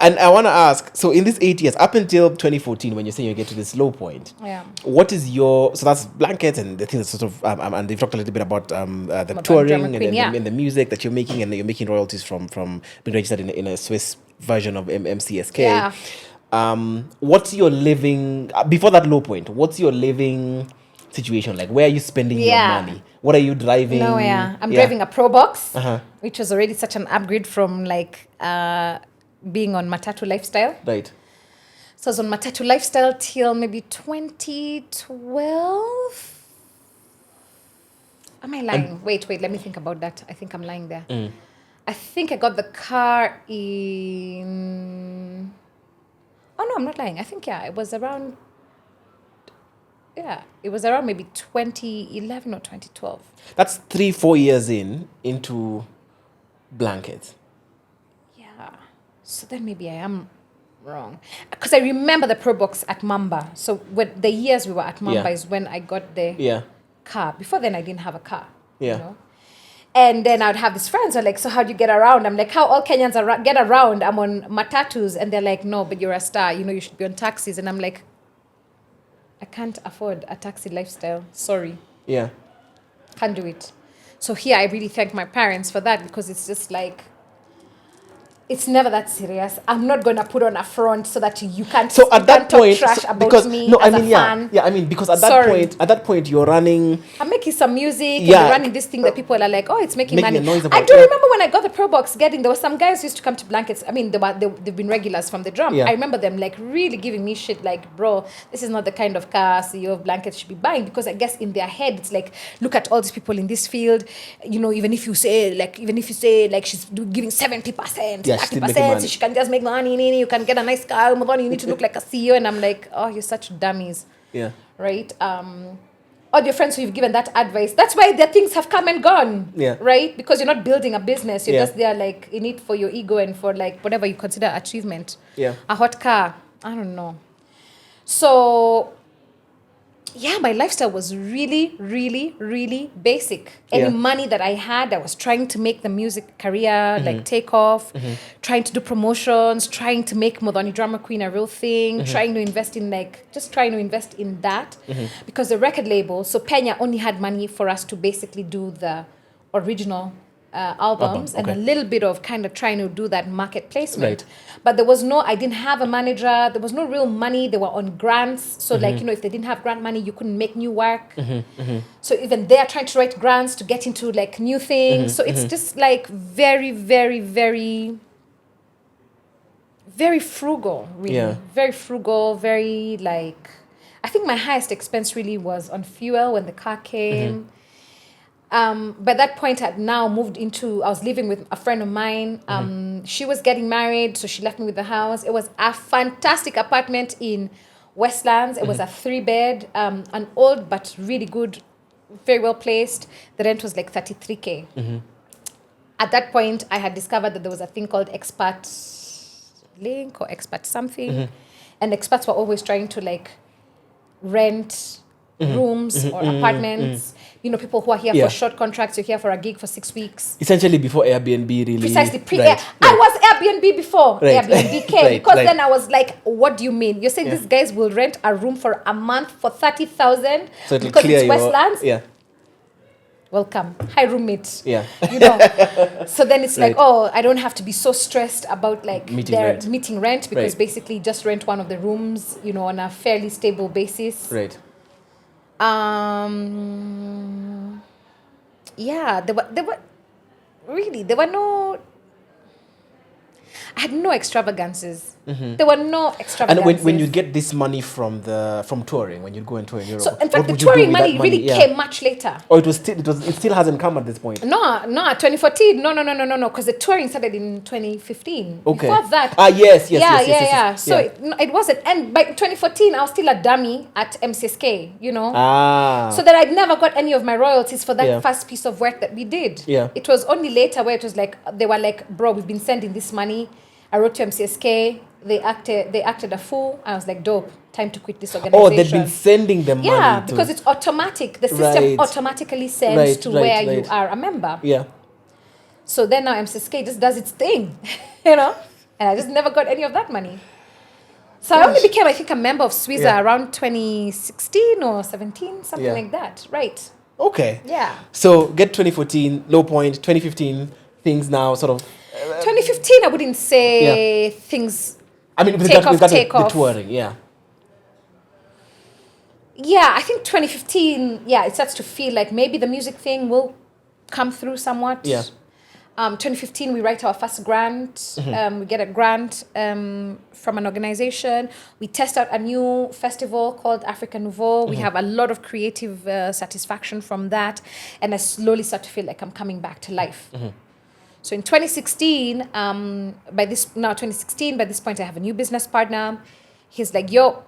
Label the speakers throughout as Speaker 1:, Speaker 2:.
Speaker 1: And I want to ask, so in these 8 years, up until 2014, when you say you get to this low point, what is your, so that's Blankets and the things that sort of, and they've talked a little bit about the touring and the music that you're making, and you're making royalties from being registered in a Swiss version of MCSK.
Speaker 2: Yeah.
Speaker 1: What's your living, before that low point, what's your living situation like? Where are you spending your money? What are you driving?
Speaker 2: I'm driving a Pro Box, which was already such an upgrade from like being on Matatu Lifestyle.
Speaker 1: Right.
Speaker 2: So I was on Matatu Lifestyle till maybe 2012. Am I lying? Wait, let me think about that. I think I'm lying there. I think I got the car in... Oh, no, I'm not lying. I think, it was around... Yeah, it was around maybe 2011 or 2012.
Speaker 1: That's 3-4 years into Blankets.
Speaker 2: Yeah. So then maybe I am wrong. Because I remember the Pro Box at Mamba. So when the years we were at Mamba is when I got the car. Before then, I didn't have a car.
Speaker 1: Yeah.
Speaker 2: You know? And then I'd have these friends who are like, so how do you get around? I'm like, how all Kenyans get around? I'm on matatus. And they're like, no, but you're a star. You know, you should be on taxis. And I'm like, I can't afford a taxi lifestyle. Sorry.
Speaker 1: Yeah.
Speaker 2: Can't do it. So here I really thank my parents for that, because it's just like, it's never that serious. I'm not going to put on a front so that you can't,
Speaker 1: so at that
Speaker 2: talk
Speaker 1: point,
Speaker 2: trash about me as a fan.
Speaker 1: Yeah, I mean, because at that point you're running... I'm
Speaker 2: making some music and you're running this thing that people are like, oh, it's making money. I do remember when I got the Pro Box there were some guys who used to come to Blankets. I mean, they've been regulars from the drum.
Speaker 1: Yeah.
Speaker 2: I remember them like really giving me shit like, bro, this is not the kind of car CEO of Blankets should be buying, because I guess in their head, it's like, look at all these people in this field. You know, even if you say like she's giving 70%, 30%, so she can just make money, you can get a nice car, Muthoni, you need to look like a CEO. And I'm like, oh, you're such dummies.
Speaker 1: Yeah.
Speaker 2: Right? All your friends who you've given that advice, that's why their things have come and gone.
Speaker 1: Yeah.
Speaker 2: Right? Because you're not building a business. You're just there like in it for your ego and for like whatever you consider achievement.
Speaker 1: Yeah.
Speaker 2: A hot car. I don't know. So yeah, my lifestyle was really, really, really basic. Any money that I had, I was trying to make the music career like take off, trying to do promotions, trying to make Muthoni Drummer Queen a real thing, trying to invest in that. Because the record label, so Penya only had money for us to basically do the original albums and a little bit of kind of trying to do that market placement.
Speaker 1: Right.
Speaker 2: But I didn't have a manager. There was no real money. They were on grants. So like, you know, if they didn't have grant money, you couldn't make new work. So even they're trying to write grants to get into like new things. So it's just like very, very, very, very frugal, really.
Speaker 1: Yeah.
Speaker 2: Very frugal, very like, I think my highest expense really was on fuel when the car came. By that point, I was living with a friend of mine. She was getting married, so she left me with the house. It was a fantastic apartment in Westlands. It was a 3-bed, an old but really good, very well placed. The rent was like 33K. At that point, I had discovered that there was a thing called Expat Link or Expat something. And expats were always trying to like rent rooms or apartments. You know, people who are here for short contracts, you're here for a gig for 6 weeks.
Speaker 1: Essentially before Airbnb really...
Speaker 2: Precisely. I was Airbnb before Airbnb came. Then I was like, what do you mean? You're saying these guys will rent a room for a month for 30,000
Speaker 1: so
Speaker 2: because it's Westlands?
Speaker 1: Yeah.
Speaker 2: Welcome. Hi, roommate.
Speaker 1: Yeah.
Speaker 2: You know. So then it's like, oh, I don't have to be so stressed about like meeting rent because basically just rent one of the rooms, you know, on a fairly stable basis.
Speaker 1: Right.
Speaker 2: Yeah, there were no, I had no extravagances. There were no extravagances.
Speaker 1: And when you get this money from touring, when you go and tour in Europe,
Speaker 2: so in fact the touring money really came much later.
Speaker 1: Oh, it still hasn't come at this point.
Speaker 2: No, 2014. No, because the touring started in 2015.
Speaker 1: Okay.
Speaker 2: Before that.
Speaker 1: Yes.
Speaker 2: So it wasn't, and by 2014 I was still a dummy at MCSK, you know. So that I'd never got any of my royalties for that first piece of work that we did.
Speaker 1: Yeah.
Speaker 2: It was only later where it was like they were like, bro, we've been sending this money. I wrote to MCSK. They acted a fool. I was like, dope. Time to quit this organization.
Speaker 1: Oh, they've been sending them money.
Speaker 2: Yeah, because it's automatic. The system automatically sends to where you are a member.
Speaker 1: Yeah.
Speaker 2: So then now MCSK just does its thing, you know. And I just never got any of that money. So I only became, I think, a member of Swiza around 2016 or 17, something like that. Right.
Speaker 1: Okay.
Speaker 2: Yeah.
Speaker 1: So get 2014, low point, 2015, things now sort of...
Speaker 2: 2015, I wouldn't say things
Speaker 1: I mean,
Speaker 2: take off.
Speaker 1: The touring, yeah.
Speaker 2: Yeah, I think 2015, it starts to feel like maybe the music thing will come through somewhat.
Speaker 1: Yeah.
Speaker 2: 2015, we write our first grant. We get a grant from an organization. We test out a new festival called Africa Nouveau. We have a lot of creative satisfaction from that. And I slowly start to feel like I'm coming back to life. So in 2016, by this point, I have a new business partner. He's like, yo,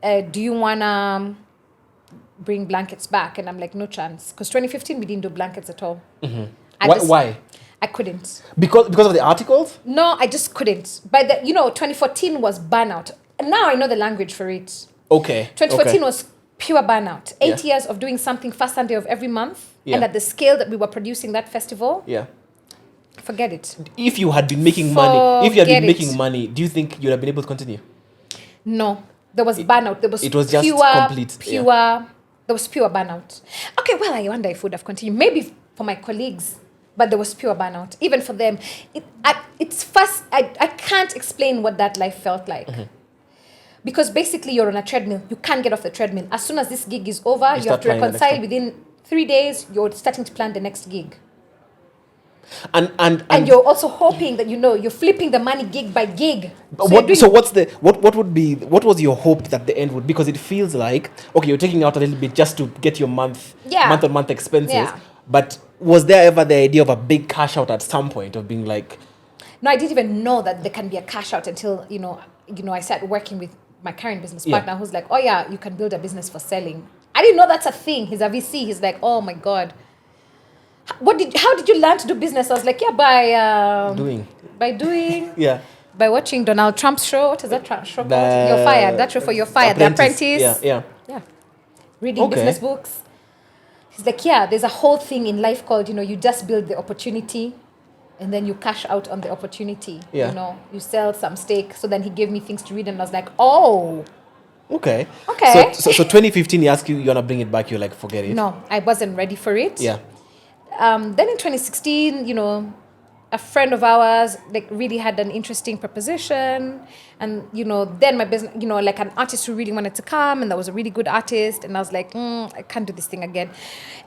Speaker 2: do you want to bring blankets back? And I'm like, no chance. Because 2015, we didn't do blankets at all.
Speaker 1: Why?
Speaker 2: I couldn't.
Speaker 1: Because of the articles?
Speaker 2: No, I just couldn't. But 2014 was Burnout. And now I know the language for it.
Speaker 1: Okay.
Speaker 2: 2014 was pure Burnout. 8 years of doing something first Sunday of every month. And at the scale that we were producing that festival. Yeah. Forget it.
Speaker 1: If you had been making money, do you think you'd have been able to continue?
Speaker 2: No. There was Burnout.
Speaker 1: It was just complete.
Speaker 2: There was pure Burnout. Okay, well, I wonder if we would have continued. Maybe for my colleagues. But there was pure Burnout. Even for them. I can't explain what that life felt like. Because basically you're on a treadmill. You can't get off the treadmill. As soon as this gig is over, you have to reconcile within 3 days. You're starting to plan the next gig. And you're also hoping that you're flipping the money gig by gig.
Speaker 1: What was your hope that the end would be? Because it feels like, okay, you're taking out a little bit just to get your month-on-month expenses. Yeah. But was there ever the idea of a big cash out at some point of being like...
Speaker 2: No, I didn't even know that there can be a cash out until, I started working with my current business partner who's like, oh yeah, you can build a business for selling. I didn't know that's a thing. He's a VC. He's like, oh my God. How did you learn to do business? I was like, by doing. Yeah. By watching Donald Trump's show. What is that show called? You're Fired. That show for You're Fired. The Apprentice. Yeah. Reading business books. He's like, there's a whole thing in life called, you just build the opportunity and then you cash out on the opportunity. Yeah. You sell some stake. So then he gave me things to read and I was like, oh.
Speaker 1: Okay. So 2015, he asked you want to bring it back. You're like, forget it.
Speaker 2: No, I wasn't ready for it. Yeah. Then in 2016, a friend of ours really had an interesting proposition, and then my business, like an artist who really wanted to come, and that was a really good artist, and I was like, I can't do this thing again.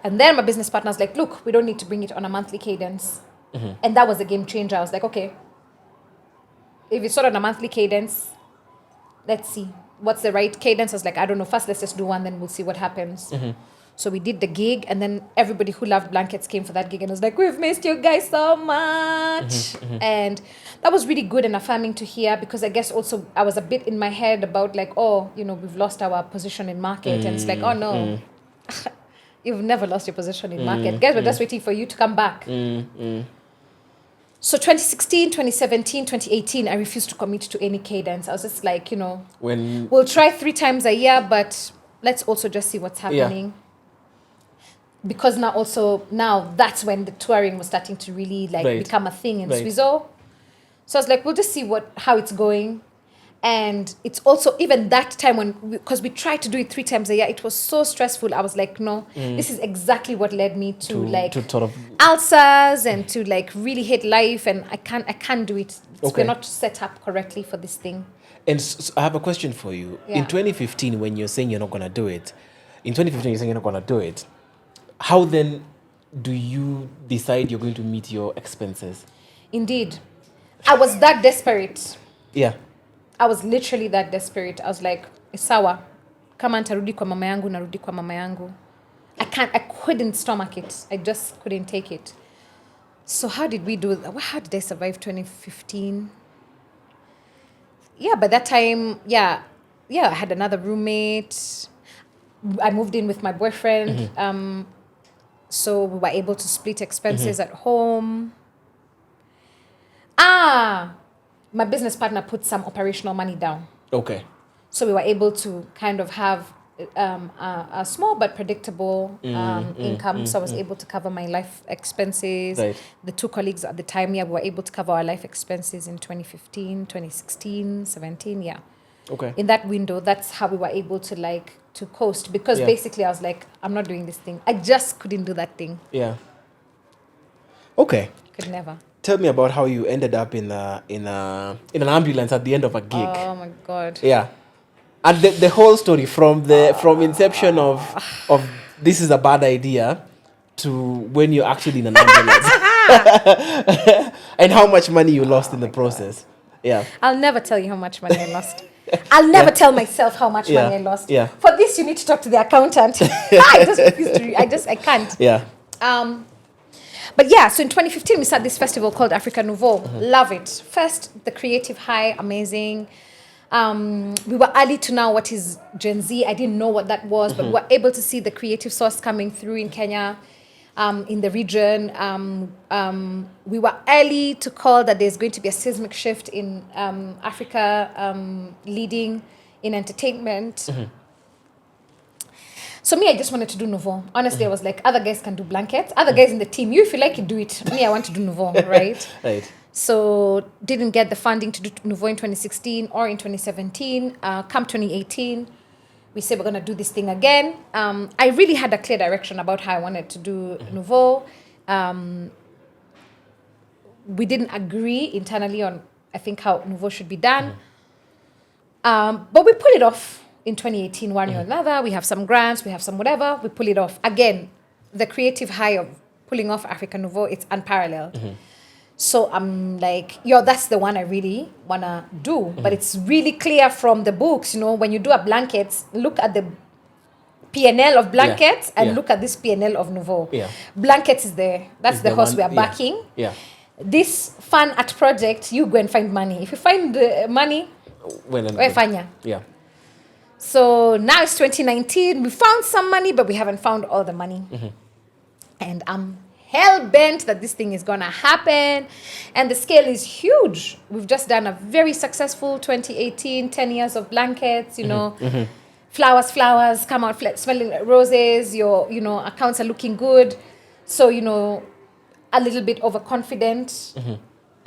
Speaker 2: And then my business partner was like, look, we don't need to bring it on a monthly cadence, and that was a game changer. I was like, okay, if it's sort of on a monthly cadence, let's see what's the right cadence. I was like, I don't know. First, let's just do one, then we'll see what happens. So we did the gig, and then everybody who loved blankets came for that gig, and was like, we've missed you guys so much. And that was really good and affirming to hear, because I guess also I was a bit in my head about like, we've lost our position in market. And it's like, oh no, you've never lost your position in market. Guys, we're just waiting for you to come back. So 2016, 2017, 2018, I refused to commit to any cadence. I was just like, we'll try 3 times a year, but let's also just see what's happening. Yeah. Because now that's when the touring was starting to really become a thing in Swizo. So I was like, we'll just see how it's going. And it's also even that time because we tried to do it 3 times a year, it was so stressful. I was like, no, this is exactly what led me to sort of ulcers and to really hate life. And I can't do it. We're not set up correctly for this thing.
Speaker 1: And so I have a question for you. Yeah. In 2015, when you're saying you're not going to do it, how then do you decide you're going to meet your expenses?
Speaker 2: Indeed. I was that desperate.
Speaker 1: Yeah.
Speaker 2: I was literally that desperate. I was like, sawa, kama nitarudi kwa mama yangu, narudi kwa mama yangu. I couldn't stomach it. I just couldn't take it. So how did we do that? How did I survive 2015? Yeah, by that time, I had another roommate. I moved in with my boyfriend. So we were able to split expenses at home. My business partner put some operational money down.
Speaker 1: Okay.
Speaker 2: So we were able to kind of have a small but predictable income. So I was able to cover my life expenses.
Speaker 1: Right.
Speaker 2: The two colleagues at the time, we were able to cover our life expenses in 2015, 2016, 17,
Speaker 1: Okay.
Speaker 2: In that window, that's how we were able to to coast, because basically I was like, I'm not doing this thing. I just couldn't do that thing.
Speaker 1: Yeah. Okay.
Speaker 2: Could never.
Speaker 1: Tell me about how you ended up in an ambulance at the end of a gig.
Speaker 2: Oh my God.
Speaker 1: Yeah. And the whole story from inception of this is a bad idea to when you're actually in an ambulance. And how much money you lost in the process. Yeah.
Speaker 2: I'll never tell you how much money I lost. I'll never tell myself how much money I lost.
Speaker 1: Yeah.
Speaker 2: For this, you need to talk to the accountant. I just refuse to. I can't.
Speaker 1: Yeah.
Speaker 2: But yeah, so in 2015, we started this festival called Africa Nouveau. Love it. First, the creative high, amazing. We were early to know what is Gen Z. I didn't know what that was, but we were able to see the creative source coming through in Kenya, in the region. We were early to call that there's going to be a seismic shift in Africa, leading in entertainment. So me, I just wanted to do Nouveau. Honestly, I was like, other guys can do blankets. Other guys in the team, you, if you like it, do it. Me, I want to do Nouveau, right?
Speaker 1: Right.
Speaker 2: So didn't get the funding to do Nouveau in 2016 or in 2017. Come 2018, we said we're going to do this thing again. I really had a clear direction about how I wanted to do Nouveau. We didn't agree internally on, I think, how Nouveau should be done. But we pulled it off in 2018, one or another. We have some grants, we have some whatever. We pull it off. Again, the creative high of pulling off Africa Nouveau, it's unparalleled. So I'm like, that's the one I really want to do. But it's really clear from the books, when you do a blankets, look at the P&L of blankets and look at this P&L of Nouveau.
Speaker 1: Yeah.
Speaker 2: Blankets is there. That's the horse we are backing.
Speaker 1: Yeah.
Speaker 2: This fun art project, you go and find money. If you find the money, fanya.
Speaker 1: Yeah.
Speaker 2: So now it's 2019. We found some money, but we haven't found all the money. And I'm hell-bent that this thing is going to happen. And the scale is huge. We've just done a very successful 2018, 10 years of blankets, flowers, come out smelling like roses. Your, accounts are looking good. So, a little bit overconfident.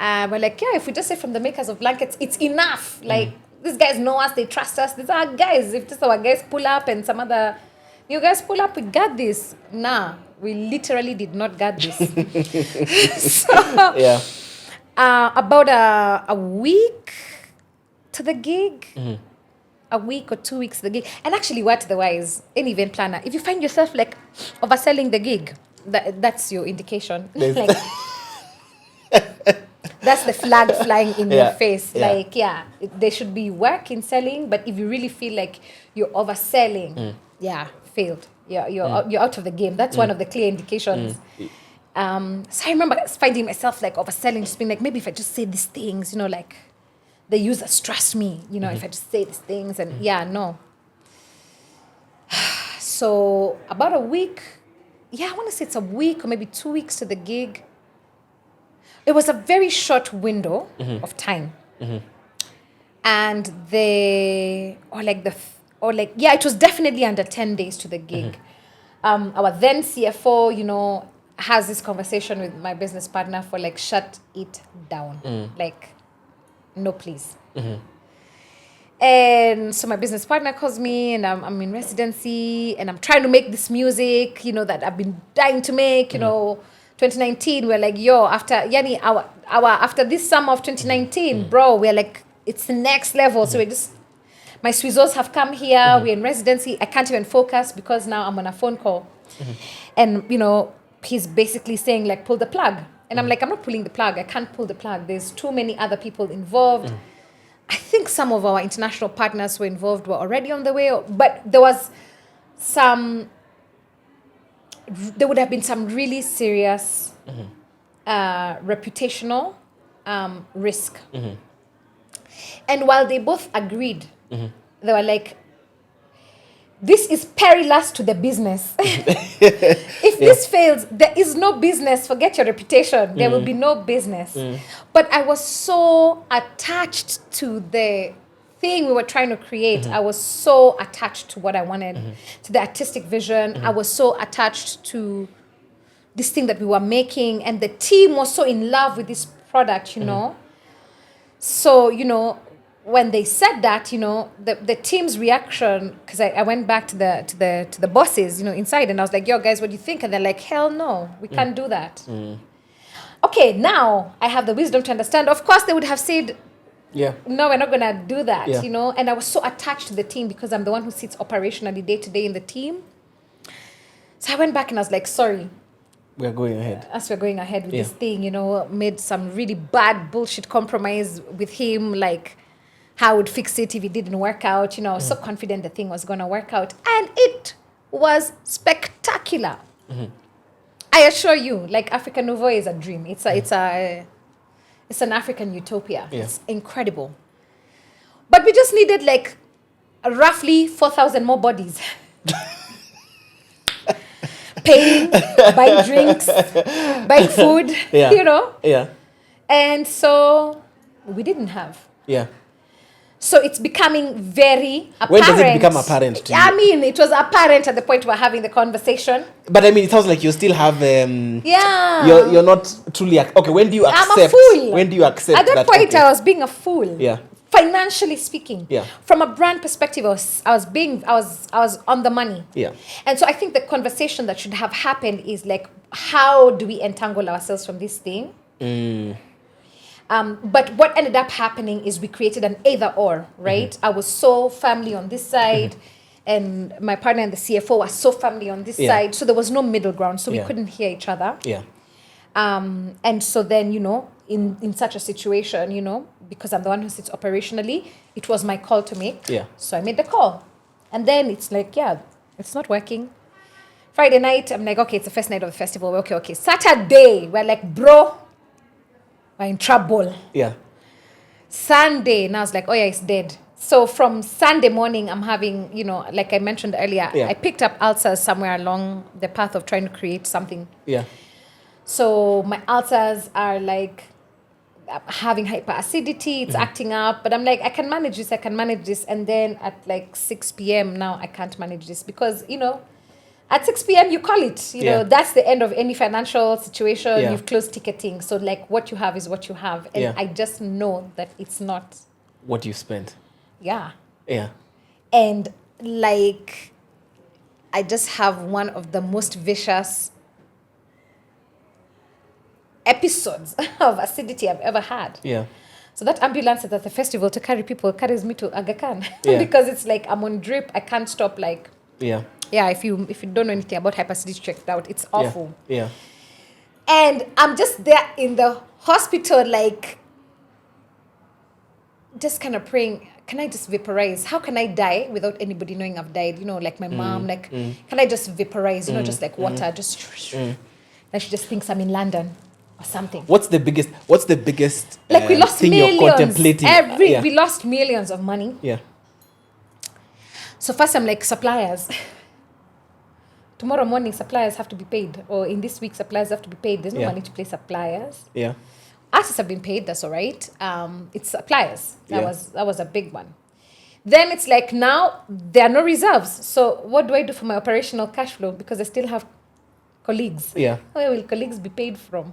Speaker 2: We're like, if we just say from the makers of blankets, it's enough. Like, these guys know us, they trust us. These are our guys. If just our guys pull up and some other new guys pull up, we got this. Nah, we literally did not get this. About a week to the gig, a week or 2 weeks to the gig. And actually, what the wise, any event planner, if you find yourself like overselling the gig, that's your indication. Like, that's the flag flying in your face. Like, there should be work in selling, but if you really feel like you're overselling, failed. You're out of the game. That's one of the clear indications. So I remember finding myself like overselling, just being like, maybe if I just say these things, like the users trust me, if I just say these things and no. So about a week, I want to say it's a week or maybe 2 weeks to the gig. It was a very short window of time. And it was definitely under 10 days to the gig. Our then CFO, has this conversation with my business partner for like, shut it down. Like, no, please. And so my business partner calls me and I'm in residency and I'm trying to make this music, that I've been dying to make, 2019, we're like, after this summer of 2019, bro, we're like, it's the next level. So my Swizzos have come here, we're in residency. I can't even focus because now I'm on a phone call. And, he's basically saying like, pull the plug. And I'm like, I'm not pulling the plug. I can't pull the plug. There's too many other people involved. I think some of our international partners who were involved were already on the way, but there would have been some really serious reputational risk. And while they both agreed, they were like, this is perilous to the business. If this fails, there is no business. Forget your reputation. There will be no business. But I was so attached to the thing we were trying to create, I was so attached to what I wanted, to the artistic vision. I was so attached to this thing that we were making, and the team was so in love with this product, you know. So, you know, when they said that, you know, the team's reaction, because I went back to the bosses, you know, inside, and I was like, yo, guys, what do you think? And they're like, hell no, we can't do that. Okay, now I have the wisdom to understand. Of course, they would have said, no, we're not going to do that, you know. And I was so attached to the team because I'm the one who sits operationally day to day in the team. So I went back and I was like, sorry.
Speaker 1: We're going ahead.
Speaker 2: As we're going ahead with this thing, you know, made some really bad bullshit compromise with him, like how I would fix it if it didn't work out. You know, I was so confident the thing was going to work out. And it was spectacular. I assure you, like African Nouveau is a dream. It's an African utopia. It's incredible. But we just needed like roughly 4,000 more bodies. Paying, buying drinks, buying food, you know? And so we didn't have. So it's becoming very apparent.
Speaker 1: When does it become apparent to you?
Speaker 2: I mean, it was apparent at the point we're having the conversation.
Speaker 1: But I mean, it sounds like you still have... You're not truly... Okay, when do you accept...
Speaker 2: I'm a fool.
Speaker 1: When do you accept
Speaker 2: that? At that point, I was being a fool. Financially speaking, from a brand perspective, I was on the money. And so I think the conversation that should have happened is like, how do we entangle ourselves from this thing? But what ended up happening is we created an either or, right? I was so family on this side, and my partner and the CFO was so family on this side. So there was no middle ground. So we couldn't hear each other. And so then, you know, in such a situation, you know, because I'm the one who sits operationally, it was my call to make. So I made the call. And then it's like, it's not working. Friday night, I'm like, okay, it's the first night of the festival. Okay. Saturday, we're like, bro, we're in trouble. Sunday, now I was like, oh yeah, it's dead. So from Sunday morning, I'm having, you know, like I mentioned earlier, I picked up ulcers somewhere along the path of trying to create something. So my ulcers are like having hyperacidity, it's acting up, but I'm like, I can manage this. And then at like 6 p.m. now, I can't manage this because, you know, at 6 p.m. you call it, you know, that's the end of any financial situation. You've closed ticketing. So like what you have is what you have. And I just know that it's not
Speaker 1: what you spent.
Speaker 2: And like, I just have one of the most vicious episodes of acidity I've ever had. So that ambulance at the festival to carry people carries me to Aga Khan because it's like I'm on drip. I can't stop. Like if you don't know anything about hyperacidity, check it out. It's awful. And I'm just there in the hospital, like just kind of praying. Can I just vaporize? How can I die without anybody knowing I've died? You know, like my mom. Like, can I just vaporize? You know, just like water. Just that she just thinks I'm in London. Or something.
Speaker 1: What's the biggest
Speaker 2: like we lost
Speaker 1: thing
Speaker 2: millions.
Speaker 1: You're contemplating?
Speaker 2: We lost millions of money. So first I'm like, suppliers. Tomorrow morning suppliers have to be paid, or in this week suppliers have to be paid. There's no money to pay suppliers. Artists have been paid, that's all right. It's suppliers. That was a big one. Then it's like, now there are no reserves. So what do I do for my operational cash flow? Because I still have colleagues. Where will colleagues be paid from?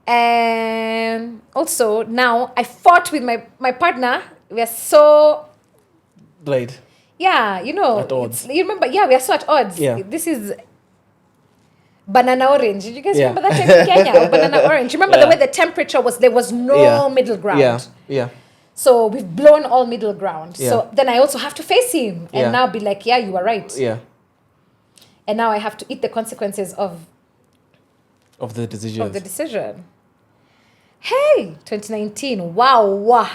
Speaker 2: And also now I fought with my partner. We are so you know,
Speaker 1: at odds.
Speaker 2: You remember? We are so at odds. This is banana orange. Did you guys remember that time in Kenya? Banana orange. Remember the way the temperature was? There was no middle ground. So we've blown all middle ground. So then I also have to face him and now be like, you were right. And now I have to eat the consequences of
Speaker 1: the decision.
Speaker 2: Hey, 2019. Wow.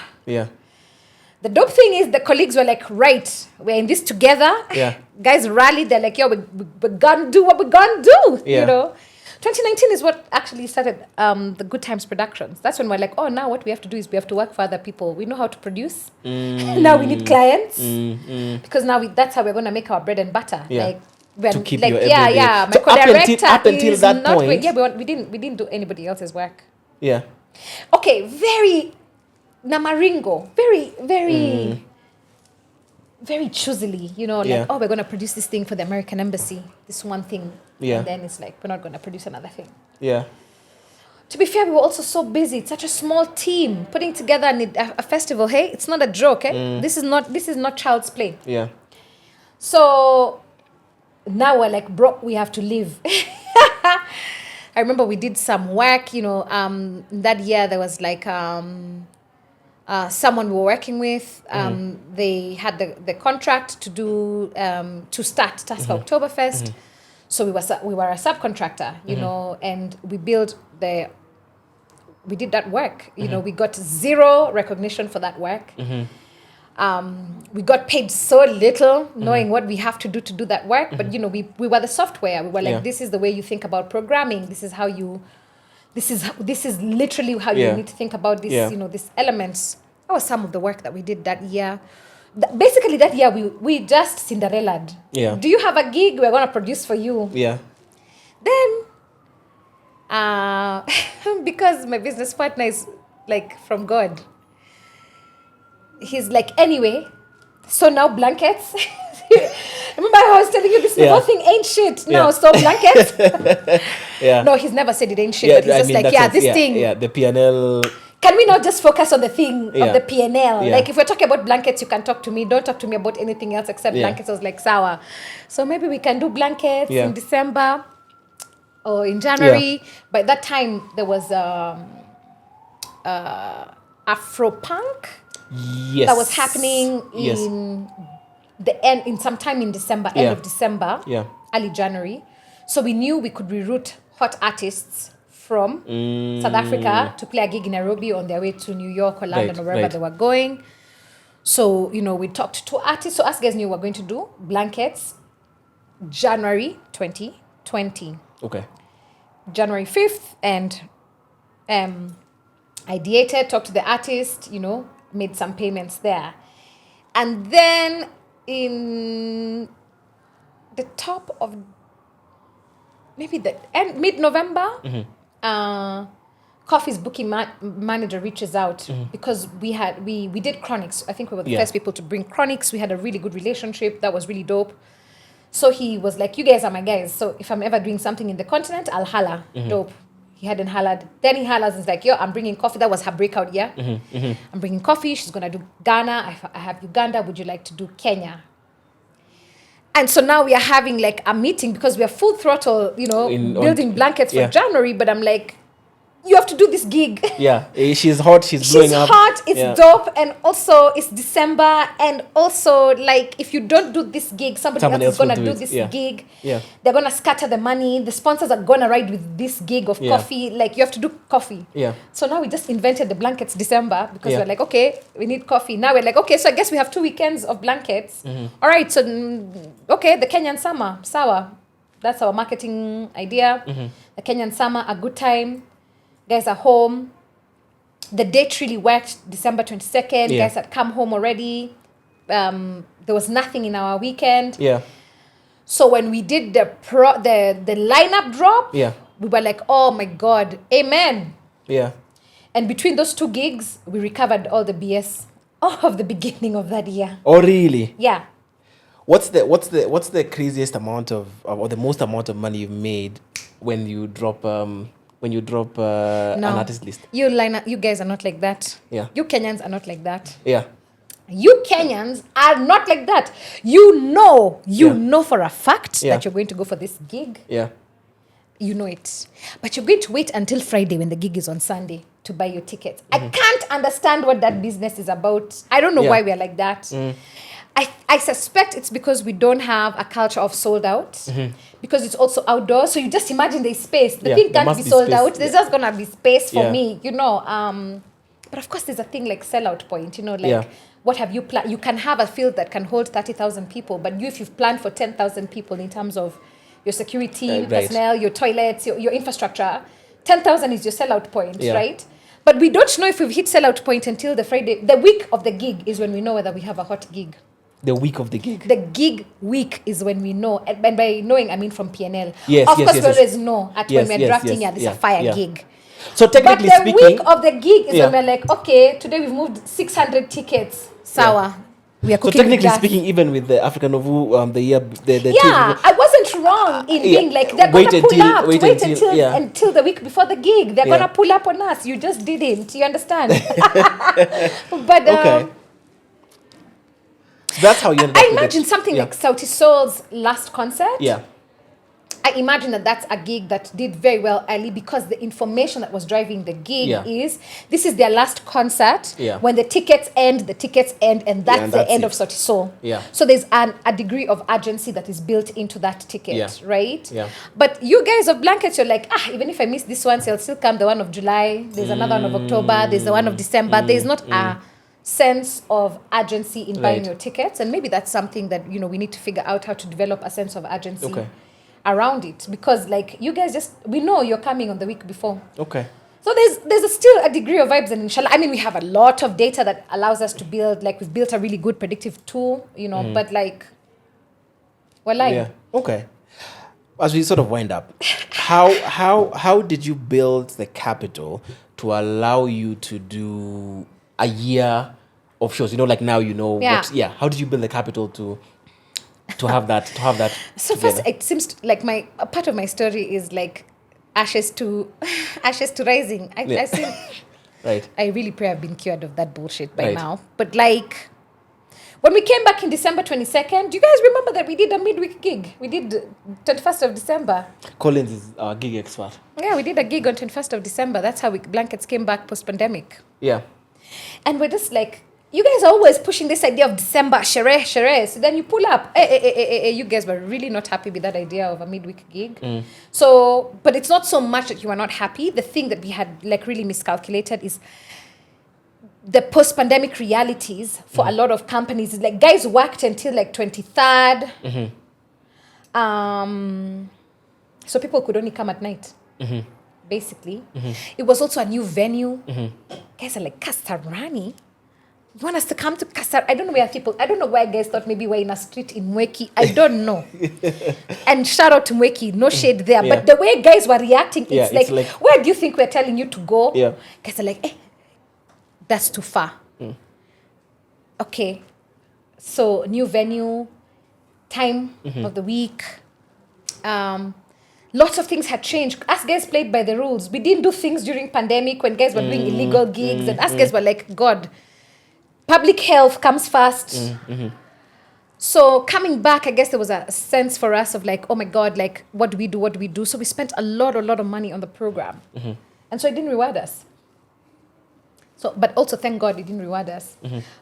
Speaker 2: The dope thing is the colleagues were like, right, we're in this together. Guys rallied. They're like, we're going to do what we're going to do. You know? 2019 is what actually started the Good Times Productions. That's when we're like, oh, now what we have to do is we have to work for other people. We know how to produce. Now we need clients. Because now that's how we're going to make our bread and butter. Like,
Speaker 1: to keep
Speaker 2: like,
Speaker 1: your everyday.
Speaker 2: My
Speaker 1: so
Speaker 2: co-director
Speaker 1: up until
Speaker 2: is
Speaker 1: that
Speaker 2: not
Speaker 1: point.
Speaker 2: we didn't do anybody else's work.
Speaker 1: Yeah.
Speaker 2: Okay, very Namaringo, very, very, very choosily, you know, like, oh, we're going to produce this thing for the American embassy, this one thing. Yeah. And then it's like, we're not going to produce another thing.
Speaker 1: Yeah.
Speaker 2: To be fair, we were also so busy. It's such a small team putting together a festival. Hey, it's not a joke. Eh? This is not child's play.
Speaker 1: Yeah.
Speaker 2: So now we're like, bro, we have to leave. I remember we did some work. You know, that year there was like someone we were working with. They had the contract to do to start Tusker Oktoberfest. So we were a subcontractor, you know, and we did that work. You know, we got zero recognition for that work. We got paid so little, knowing what we have to do that work. But, you know, we were the software. We were like, this is the way you think about programming. This is how you, this is literally how you need to think about this, you know, these elements. That was some of the work that we did that year. Basically, that year, we just Cinderella'd.
Speaker 1: Yeah.
Speaker 2: Do you have a gig? We're going to produce for you.
Speaker 1: Yeah.
Speaker 2: Then, because my business partner is like from God, he's like, anyway, so now blankets. Remember I was telling you this whole thing ain't shit. No, so blankets. No, he's never said it ain't shit, but he's just like, this thing.
Speaker 1: Yeah, the P&L.
Speaker 2: Can we not just focus on the thing of the P&L? Like, if we're talking about blankets, you can talk to me. Don't talk to me about anything else except blankets. I was like, sour. So maybe we can do blankets in December or in January. By that time, there was Afro-punk that was happening in sometime in December, end of December, early January. So we knew we could reroute hot artists from South Africa to play a gig in Nairobi on their way to New York or London or wherever they were going. So, you know, we talked to artists. So us guys knew we were going to do blankets January 2020.
Speaker 1: Okay.
Speaker 2: January 5th. And ideated, talked to the artist, you know, made some payments there. And then in the top of maybe the end, mid-November, Coffee's booking manager reaches out because we did Chronics. I think we were the first people to bring Chronics. We had a really good relationship. That was really dope. So he was like, you guys are my guys. So if I'm ever doing something in the continent, I'll holla. Dope. He hadn't hollered. Then he hollers and is like, yo, I'm bringing Coffee. That was her breakout year. I'm bringing Coffee. She's going to do Ghana. I have Uganda. Would you like to do Kenya? And so now we are having like a meeting because we are full throttle, you know, building blankets for January. But I'm like, you have to do this gig.
Speaker 1: Yeah, she's hot. She's blowing up.
Speaker 2: She's hot. It's dope. And also it's December. And also like if you don't do this gig, somebody else is going to do this gig. Yeah. They're going to scatter the money. The sponsors are going to ride with this gig of Coffee. Like you have to do Coffee. Yeah. So now we just invented the blankets December because we're like, okay, we need Coffee. Now we're like, okay, so I guess we have 2 weekends of blankets. All right. So, okay, the Kenyan summer. Sawa. That's our marketing idea. The Kenyan summer, a good time. Guys are home. The date really worked. December 22nd. Guys had come home already. There was nothing in our weekend. Yeah. So when we did the lineup drop, we were like, oh my God, amen. Yeah. And between those 2 gigs, we recovered all the BS of the beginning of that year.
Speaker 1: Oh really?
Speaker 2: Yeah.
Speaker 1: What's the craziest amount of or the most amount of money you've made when you drop an artist list?
Speaker 2: You guys are not like that.
Speaker 1: Yeah.
Speaker 2: You Kenyans are not like that.
Speaker 1: Yeah.
Speaker 2: You Kenyans are not like that. You know for a fact that you're going to go for this gig. Yeah. You know it. But you're going to wait until Friday when the gig is on Sunday to buy your tickets. I can't understand what that business is about. I don't know why we are like that. I suspect it's because we don't have a culture of sold out. Because it's also outdoors. So you just imagine there's space. The thing can't be sold out. There's just going to be space for me, you know. But of course, there's a thing like sellout point, you know, like what have you planned? You can have a field that can hold 30,000 people. But if you've planned for 10,000 people in terms of your security, personnel, your toilets, your infrastructure, 10,000 is your sellout point, right? But we don't know if we've hit sellout point until the Friday. The week of the gig is when we know whether we have a hot gig.
Speaker 1: The week of the gig.
Speaker 2: The gig week is when we know, and by knowing I mean from P&L. Yes, of course, we always know when we're drafting. This is a fire gig.
Speaker 1: So technically
Speaker 2: but the
Speaker 1: speaking,
Speaker 2: week of the gig is when we're like, okay, today we've moved 600 tickets. Sawa. We are cooking.
Speaker 1: So technically speaking, even with the African Nouveau,
Speaker 2: I wasn't wrong in being like, they're gonna pull up. Wait until the week before the gig. They're gonna pull up on us. You just didn't. You understand? But
Speaker 1: okay. So that's how you ended up.
Speaker 2: I imagine something like Sauti Sol's last concert.
Speaker 1: Yeah.
Speaker 2: I imagine that's a gig that did very well early, because the information that was driving the gig is this is their last concert.
Speaker 1: Yeah.
Speaker 2: When the tickets end, and that's the end of Sauti Sol.
Speaker 1: Yeah.
Speaker 2: So there's a degree of urgency that is built into that ticket, right?
Speaker 1: Yeah.
Speaker 2: But you guys of Blankets, you're like, even if I miss this one, so I'll still come the one of July. There's another one of October. There's the one of December. There's not a sense of urgency in buying your tickets, and maybe that's something that we need to figure out how to develop a sense of urgency around it, because like you guys we know you're coming on the week before.
Speaker 1: Okay.
Speaker 2: So there's still a degree of vibes, and inshallah, I mean, we have a lot of data that allows us to build, like we've built a really good predictive tool, but like we're lying.
Speaker 1: Yeah. Okay. As we sort of wind up, how did you build the capital to allow you to do a year of shows? Like now how did you build the capital to have that
Speaker 2: so
Speaker 1: together?
Speaker 2: First, it seems like a part of my story is like ashes to rising. I think
Speaker 1: right.
Speaker 2: I really pray I've been cured of that bullshit by now. But like when we came back in December 22nd, do you guys remember that we did a midweek gig? We did 21st of December.
Speaker 1: Collins is our gig expert.
Speaker 2: Yeah, we did a gig on 21st of December. That's how Blankets came back post-pandemic.
Speaker 1: Yeah.
Speaker 2: And we're just like, you guys are always pushing this idea of December, shere. So then you pull up. You guys were really not happy with that idea of a midweek gig. So, but it's not so much that you are not happy. The thing that we had like really miscalculated is the post-pandemic realities for a lot of companies. Is like guys worked until like 23rd. So people could only come at night. Basically. It was also a new venue. Guys are like, Kasarani? You want us to come to Kasar? I don't know where guys thought maybe we're in a street in Mweki. I don't know. And shout out to Mweki, no shade there. But the way guys were reacting, it's like, where do you think we're telling you to go?
Speaker 1: Yeah.
Speaker 2: Guys are like, that's too far. Okay. So new venue, time of the week. Lots of things had changed. Us guys played by the rules. We didn't do things during pandemic when guys were doing illegal gigs. And us guys were like, God, public health comes first. So coming back, I guess there was a sense for us of like, oh my God, like what do we do? So we spent a lot of money on the program. And so it didn't reward us. So, but also thank God it didn't reward us.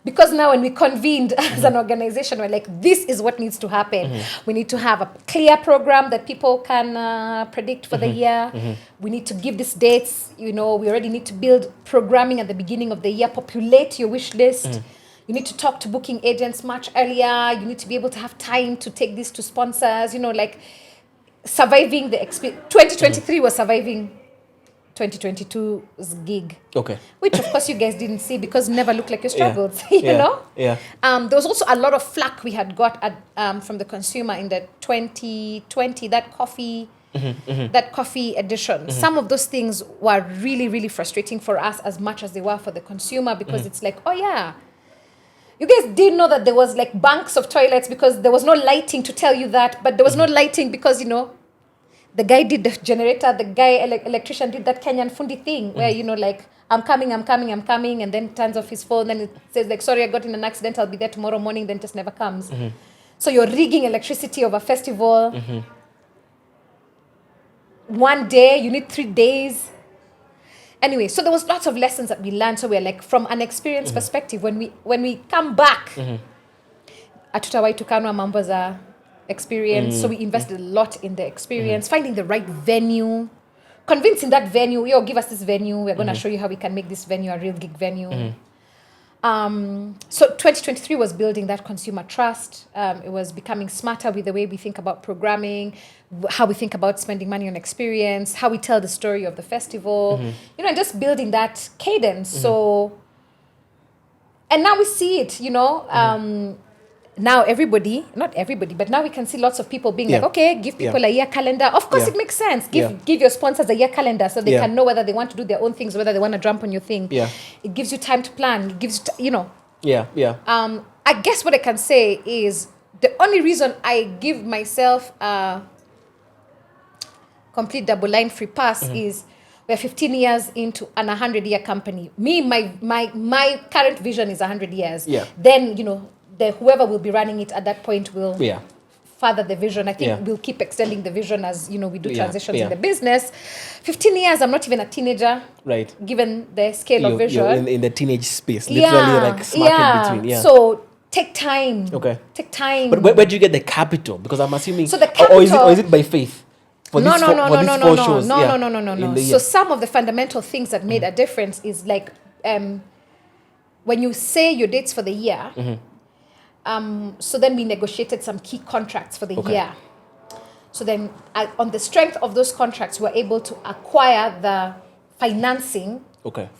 Speaker 2: Because now when we convened as an organization, we're like, this is what needs to happen. We need to have a clear program that people can predict for the year. We need to give these dates. We already need to build programming at the beginning of the year, populate your wish list. You need to talk to booking agents much earlier. You need to be able to have time to take this to sponsors, like surviving the experience. 2023 was surviving 2022's gig. Okay. Which of course you guys didn't see because never looked like you struggled, you know? Yeah. There was also a lot of flack we had got from the consumer in the 2020, that coffee edition. Some of those things were really, really frustrating for us as much as they were for the consumer because it's like, oh yeah, you guys didn't know that there was like banks of toilets because there was no lighting to tell you that, but there was no lighting because, the guy did the generator, the guy, electrician did that Kenyan fundi thing where, like, I'm coming, and then turns off his phone, then it says like, sorry, I got in an accident, I'll be there tomorrow morning, then just never comes. So you're rigging electricity of a festival. One day, you need 3 days. Anyway, so there was lots of lessons that we learned. So we're like, from an experience perspective, when we come back, atutawai tukanwa mambo za experience. So we invested a lot in the experience, finding the right venue, convincing that venue, give us this venue. We're going to show you how we can make this venue a real gig venue. So 2023 was building that consumer trust. It was becoming smarter with the way we think about programming, how we think about spending money on experience, how we tell the story of the festival, and just building that cadence. So, and now we see it, now not everybody, but now we can see lots of people being like, okay, give people a year calendar. Of course, it makes sense. Give your sponsors a year calendar so they can know whether they want to do their own things, whether they want to jump on your thing.
Speaker 1: Yeah.
Speaker 2: It gives you time to plan. It gives you,
Speaker 1: Yeah.
Speaker 2: I guess what I can say is the only reason I give myself a complete double line free pass is we're 15 years into an 100-year company. Me, my current vision is 100 years.
Speaker 1: Yeah.
Speaker 2: Then, whoever will be running it at that point will further the vision. I think we'll keep extending the vision as, we do transitions in the business. 15 years, I'm not even a teenager.
Speaker 1: Right.
Speaker 2: Given the scale of vision.
Speaker 1: You're in the teenage space. Literally like smack in between. Yeah.
Speaker 2: So take time.
Speaker 1: Okay.
Speaker 2: Take time.
Speaker 1: But where do you get the capital? Because I'm assuming...
Speaker 2: So the capital...
Speaker 1: Or is it by faith?
Speaker 2: No.
Speaker 1: No.
Speaker 2: So some of the fundamental things that made a difference is like when you say your dates for the year, so then we negotiated some key contracts for the year. So then on the strength of those contracts, we're able to acquire the financing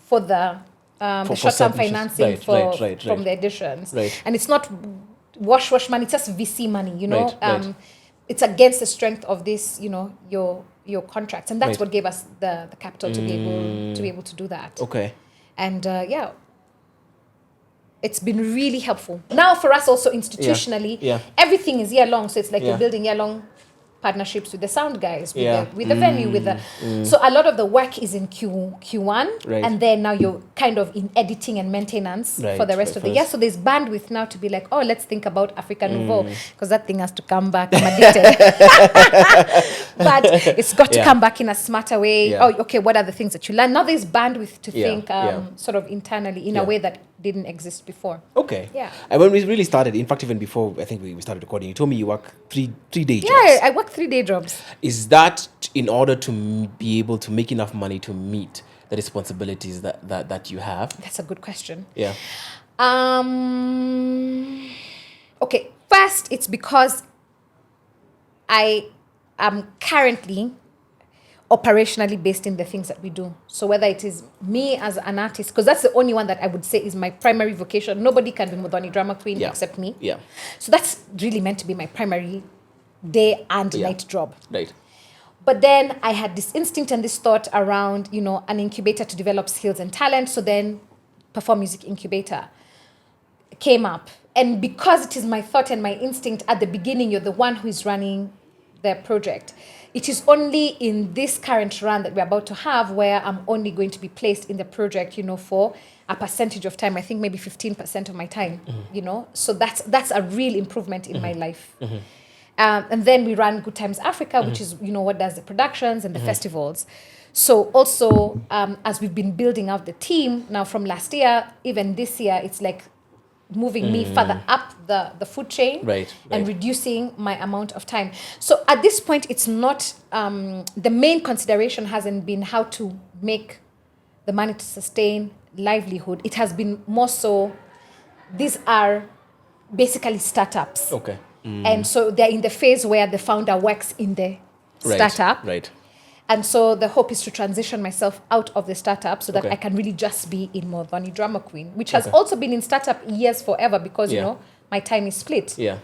Speaker 2: for the short-term financing from the editions.
Speaker 1: Right.
Speaker 2: And it's not wash money, it's just VC money, Right. It's against the strength of this, your contracts, and that's what gave us the capital to be able to do that.
Speaker 1: Okay.
Speaker 2: And it's been really helpful. Now for us also institutionally, everything is year long, so it's like you're building year long partnerships with the sound guys, with the venue, with the so a lot of the work is in Q1, and then now you're kind of in editing and maintenance for the rest of the year. So there's bandwidth now to be like, oh, let's think about Africa Nouveau, because that thing has to come back. I'm addicted. But it's got to come back in a smarter way. Oh, okay, what are the things that you learn? Now there's bandwidth to think sort of internally in a way that didn't exist before.
Speaker 1: Okay.
Speaker 2: Yeah.
Speaker 1: And when we really started, in fact, even before I think we started recording, you told me you work three-day jobs.
Speaker 2: Yeah, I work 3-day jobs.
Speaker 1: Is that in order to be able to make enough money to meet the responsibilities that you have?
Speaker 2: That's a good question.
Speaker 1: Yeah.
Speaker 2: Okay. First, it's because I am currently operationally based in the things that we do. So whether it is me as an artist, because that's the only one that I would say is my primary vocation. Nobody can be Muthoni Drummer Queen except me.
Speaker 1: Yeah.
Speaker 2: So that's really meant to be my primary day and night job.
Speaker 1: Right.
Speaker 2: But then I had this instinct and this thought around, an incubator to develop skills and talent. So then Perform Music Incubator came up. And because it is my thought and my instinct at the beginning, you're the one who is running the project. It is only in this current run that we're about to have where I'm only going to be placed in the project, for a percentage of time. I think maybe 15% of my time, So that's a real improvement in my life. And then we run Good Times Africa, which is, what does the productions and the festivals. So also, as we've been building out the team now from last year, even this year, it's like moving me further up the food chain and reducing my amount of time. So at this point, it's not, the main consideration hasn't been how to make the money to sustain livelihood. It has been more so, these are basically startups.
Speaker 1: Okay.
Speaker 2: And so they're in the phase where the founder works in the startup.
Speaker 1: Right.
Speaker 2: And so the hope is to transition myself out of the startup so that I can really just be in Muthoni Drummer Queen, which has also been in startup years forever because, my time is split.
Speaker 1: Yeah.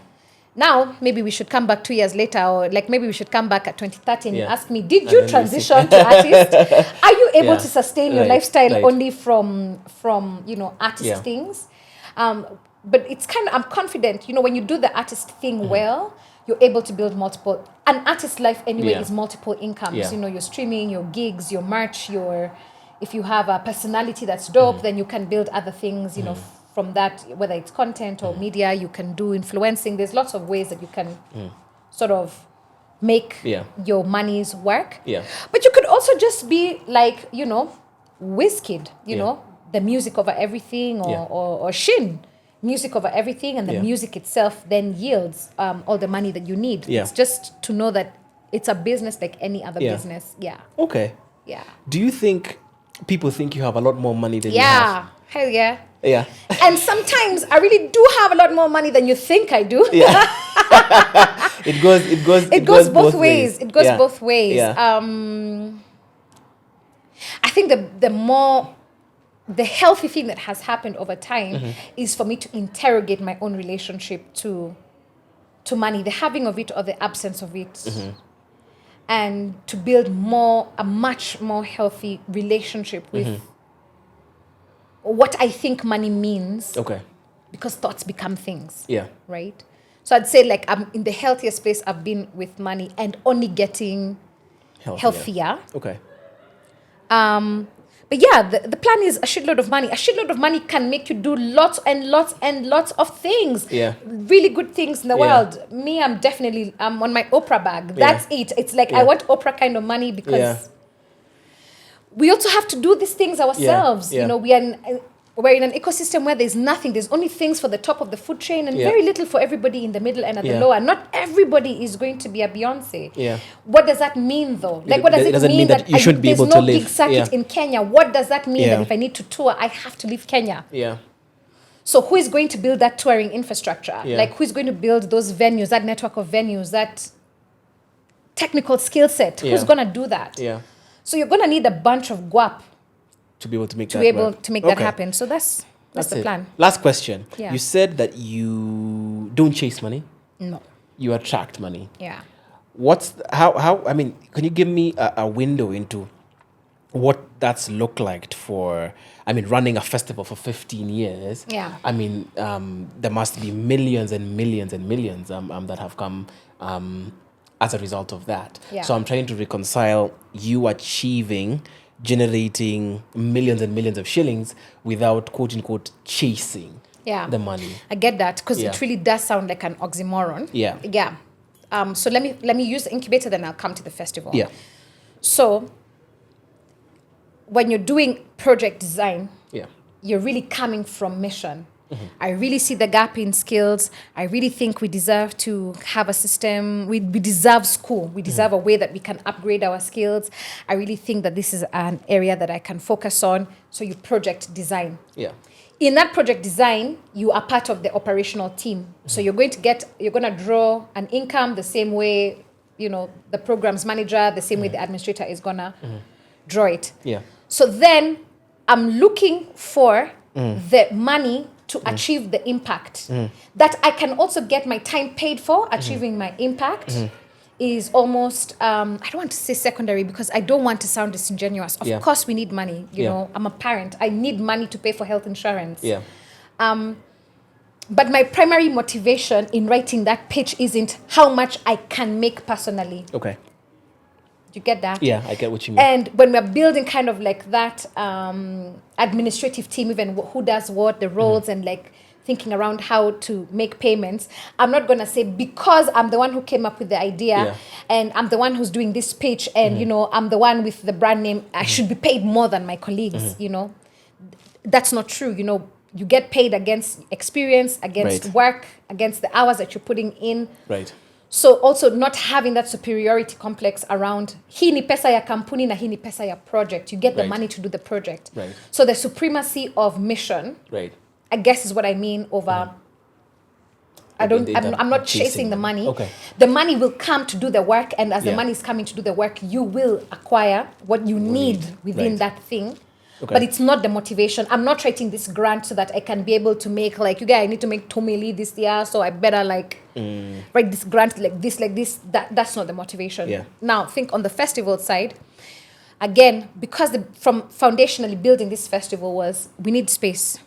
Speaker 2: Now, maybe we should come back 2 years later, or like maybe we should come back at 2030 and you ask me, did you transition to artist? Are you able to sustain your lifestyle only from artist things? But it's I'm confident, when you do the artist thing well, you're able to build multiple. An artist's life anyway is multiple incomes.
Speaker 1: Yeah.
Speaker 2: Your streaming, your gigs, your merch, if you have a personality that's dope, then you can build other things, from that, whether it's content or media, you can do influencing. There's lots of ways that you can sort of make your monies work.
Speaker 1: Yeah.
Speaker 2: But you could also just be like, Wizkid, the music over everything, or Shin. Music over everything, and the music itself then yields all the money that you need.
Speaker 1: Yeah.
Speaker 2: It's just to know that it's a business like any other business. Yeah.
Speaker 1: Okay.
Speaker 2: Yeah.
Speaker 1: Do you think people think you have a lot more money than you have?
Speaker 2: Yeah. Hell yeah.
Speaker 1: Yeah.
Speaker 2: And sometimes I really do have a lot more money than you think I do.
Speaker 1: Yeah. It goes
Speaker 2: both ways. It goes both ways.
Speaker 1: Yeah.
Speaker 2: I think the more the healthy thing that has happened over time is for me to interrogate my own relationship to money, the having of it or the absence of it, and to build a much more healthy relationship with what I think money means.
Speaker 1: Okay.
Speaker 2: Because thoughts become things.
Speaker 1: Yeah.
Speaker 2: Right? So I'd say like I'm in the healthiest place I've been with money and only getting healthier.
Speaker 1: Okay.
Speaker 2: But yeah, the plan is a shitload of money. A shitload of money can make you do lots and lots and lots of things.
Speaker 1: Yeah.
Speaker 2: Really good things in the world. Me, I'm on my Oprah bag. That's it. It's like I want Oprah kind of money because we also have to do these things ourselves. You know, we're in an ecosystem where there's nothing. There's only things for the top of the food chain and very little for everybody in the middle and at the lower. Not everybody is going to be a Beyonce. Yeah. What does that mean, though? Like, what does it mean that
Speaker 1: you should be able to live?
Speaker 2: There's no big circuit in Kenya. What does that mean that if I need to tour, I have to leave Kenya?
Speaker 1: Yeah.
Speaker 2: So who is going to build that touring infrastructure? Like, who is going to build those venues, that network of venues, that technical skill set? Who's going to do that? Yeah. So you're going to need a bunch of guap
Speaker 1: to be able to make
Speaker 2: that happen. So that's the plan.
Speaker 1: Last question. Yeah. You said that you don't chase money.
Speaker 2: No.
Speaker 1: You attract money.
Speaker 2: Yeah.
Speaker 1: How I mean, can you give me a window into what that's looked like for, I mean, running a festival for 15 years?
Speaker 2: Yeah.
Speaker 1: I mean, there must be millions and millions and millions that have come as a result of that. Yeah. So I'm trying to reconcile you generating millions and millions of shillings without quote unquote chasing the money.
Speaker 2: I get that because it really does sound like an oxymoron. Yeah. Yeah. So let me use the incubator, then I'll come to the festival.
Speaker 1: Yeah.
Speaker 2: So when you're doing project design, you're really coming from mission. I really see the gap in skills. I really think we deserve to have a system. We deserve school. We deserve a way that we can upgrade our skills. I really think that this is an area that I can focus on. So you project design.
Speaker 1: Yeah.
Speaker 2: In that project design, you are part of the operational team. So you're going to draw an income the same way, the programs manager, the same way the administrator is going to draw it.
Speaker 1: Yeah.
Speaker 2: So then I'm looking for the money to achieve the impact that I can also get my time paid for achieving my impact is almost, I don't want to say secondary because I don't want to sound disingenuous. Of course we need money. You know, I'm a parent. I need money to pay for health insurance.
Speaker 1: Yeah.
Speaker 2: But my primary motivation in writing that pitch isn't how much I can make personally.
Speaker 1: Okay.
Speaker 2: You get that?
Speaker 1: Yeah, I get what you mean.
Speaker 2: And when we're building kind of like that administrative team, even who does what, the roles, and like thinking around how to make payments, I'm not going to say because I'm the one who came up with the idea and I'm the one who's doing this pitch and, I'm the one with the brand name, I should be paid more than my colleagues, That's not true. You get paid against experience, against work, against the hours that you're putting in.
Speaker 1: Right.
Speaker 2: So also not having that superiority complex around hii ni pesa ya kampuni na hii ni pesa ya project. You get the money to do the project.
Speaker 1: Right.
Speaker 2: So the supremacy of mission, I guess is what I mean over... I'm not chasing the money.
Speaker 1: Okay.
Speaker 2: The money will come to do the work, and as the money is coming to do the work, you will acquire what you need within that thing. Okay. But it's not the motivation. I'm not writing this grant so that I can be able to make I need to make 2 million this year, so I better write this grant like this. That's not the motivation.
Speaker 1: Yeah.
Speaker 2: Now think on the festival side. Again, because from foundationally building this festival was we need space.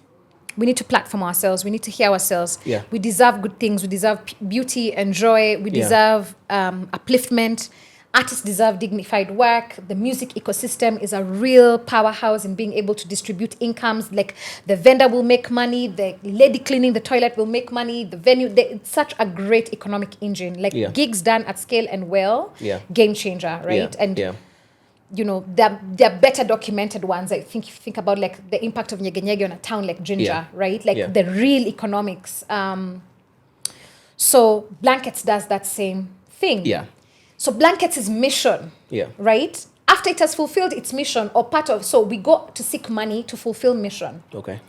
Speaker 2: We need to platform ourselves. We need to hear ourselves.
Speaker 1: Yeah.
Speaker 2: We deserve good things. We deserve beauty and joy. We deserve upliftment. Artists deserve dignified work. The music ecosystem is a real powerhouse in being able to distribute incomes. Like the vendor will make money, the lady cleaning the toilet will make money, the venue. It's such a great economic engine. Like gigs done at scale and well, game changer, right? And they're better documented ones. I think if you think about like the impact of nyege on a town like Ginger, right? Like the real economics. So Blankets does that same thing.
Speaker 1: Yeah.
Speaker 2: So Blankets is mission, right? After it has fulfilled its mission or part of, so we go to seek money to fulfill mission.
Speaker 1: Okay.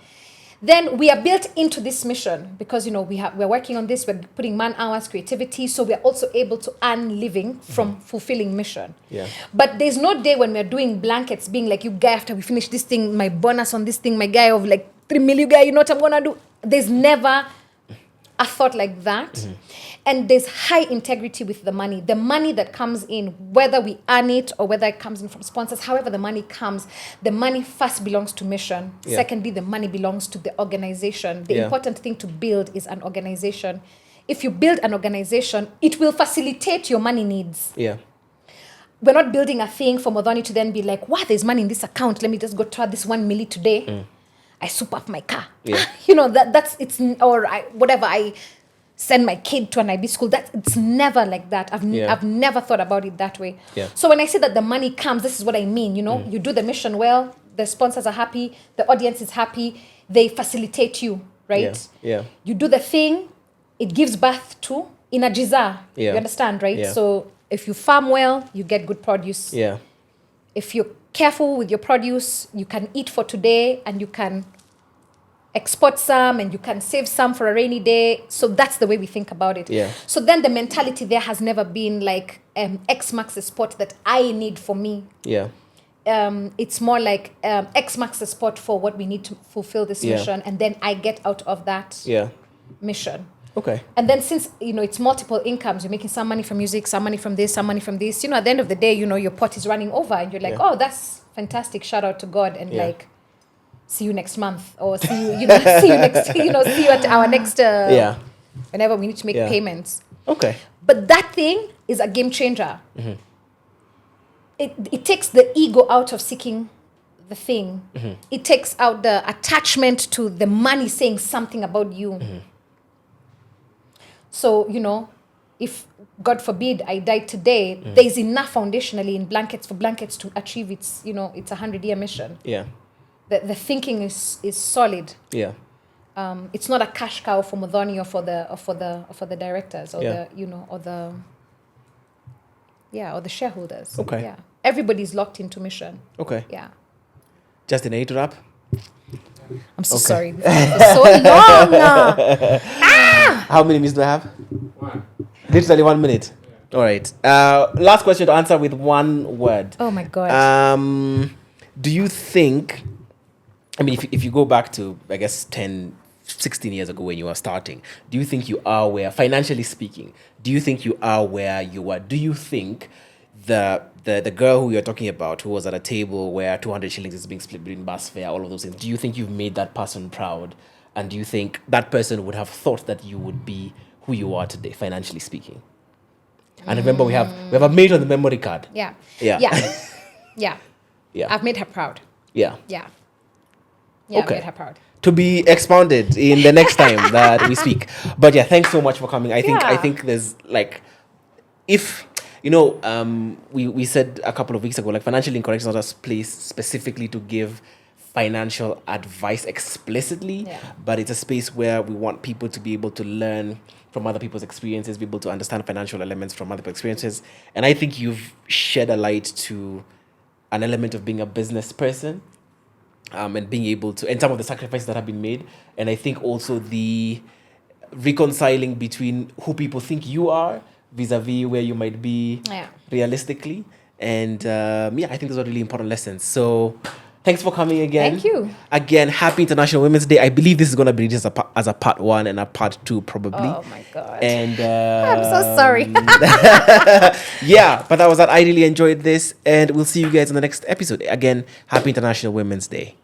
Speaker 2: Then we are built into this mission because, you know, we're working on this, we're putting man hours, creativity, so we're also able to earn living from fulfilling mission.
Speaker 1: Yeah.
Speaker 2: But there's no day when we're doing blankets being like, you guy, after we finish this thing, my bonus on this thing, my guy of like 3 million, guy, you know what I'm gonna do? There's never a thought like that. And there's high integrity with the money. The money that comes in, whether we earn it or whether it comes in from sponsors, however the money comes, the money first belongs to mission. Yeah. Secondly, the money belongs to the organization. The important thing to build is an organization. If you build an organization, it will facilitate your money needs.
Speaker 1: Yeah.
Speaker 2: We're not building a thing for Muthoni to then be like, wow, there's money in this account. Let me just go try this 1 million today. I soup up my car.
Speaker 1: Yeah.
Speaker 2: You know, I send my kid to an IB school. It's never like that. I've never thought about it that way.
Speaker 1: Yeah.
Speaker 2: So when I say that the money comes, this is what I mean. You know, you do the mission well, the sponsors are happy, the audience is happy, they facilitate you, right?
Speaker 1: Yeah.
Speaker 2: You do the thing, it gives birth to inajiza.
Speaker 1: Yeah.
Speaker 2: You understand, right?
Speaker 1: Yeah.
Speaker 2: So if you farm well, you get good produce.
Speaker 1: Yeah.
Speaker 2: If you're careful with your produce, you can eat for today and you can export some and you can save some for a rainy day. So that's the way we think about it.
Speaker 1: Yeah.
Speaker 2: So then the mentality there has never been like X marks the spot that I need for me.
Speaker 1: Yeah.
Speaker 2: It's more like X marks the spot for what we need to fulfill this mission, and then I get out of that mission.
Speaker 1: Okay.
Speaker 2: And then since, you know, it's multiple incomes, you're making some money from music, some money from this, some money from this, you know, at the end of the day, you know, your pot is running over and you're like, oh, that's fantastic. Shout out to God. And like, see you next month, or see you, see you at our next, whenever we need to make payments.
Speaker 1: Okay.
Speaker 2: But that thing is a game changer. It takes the ego out of seeking the thing. It takes out the attachment to the money saying something about you. So, you know, if God forbid I died today, there's enough foundationally in blankets to achieve its, you know, it's 100-year mission.
Speaker 1: Yeah.
Speaker 2: The thinking is solid.
Speaker 1: Yeah.
Speaker 2: It's not a cash cow for Muthoni or for the directors or the, you know, or the shareholders.
Speaker 1: Okay.
Speaker 2: Yeah. Everybody's locked into mission.
Speaker 1: Okay.
Speaker 2: Yeah.
Speaker 1: Justin, any to wrap?
Speaker 2: I'm so sorry. This is so long.
Speaker 1: How many minutes do I have?
Speaker 3: 1.
Speaker 1: Literally 1 minute. Yeah. All right. Last question to answer with one word.
Speaker 2: Oh my God.
Speaker 1: Do you think, I mean, if you go back to, I guess, 10, 16 years ago when you were starting, do you think you are where, financially speaking, do you think you are where you were? Do you think the girl who you're talking about, who was at a table where 200 shillings is being split between bus fare, all of those things, do you think you've made that person proud? And do you think that person would have thought that you would be who you are today, financially speaking? And remember, we have a mate on the memory card.
Speaker 2: Yeah.
Speaker 1: Yeah.
Speaker 2: Yeah. Yeah.
Speaker 1: Yeah.
Speaker 2: I've made her proud.
Speaker 1: Yeah.
Speaker 2: Yeah. Yeah,
Speaker 1: Okay.
Speaker 2: I've made her proud.
Speaker 1: To be expounded in the next time that we speak. But yeah, thanks so much for coming. I think there's like, if you know, we said a couple of weeks ago, like, Financially Incorrect is not a place specifically to give financial advice explicitly, but it's a space where we want people to be able to learn from other people's experiences, be able to understand financial elements from other people's experiences. And I think you've shed a light to an element of being a business person, and being able to, and some of the sacrifices that have been made. And I think also the reconciling between who people think you are vis-a-vis where you might be realistically. And I think those are really important lessons. So thanks for coming again.
Speaker 2: Thank you.
Speaker 1: Again, happy International Women's Day. I believe this is going to be released as a part 1 and a part 2 probably.
Speaker 2: Oh my God.
Speaker 1: And
Speaker 2: I'm so sorry.
Speaker 1: Yeah, but that was that. I really enjoyed this, and we'll see you guys in the next episode. Again, happy International Women's Day.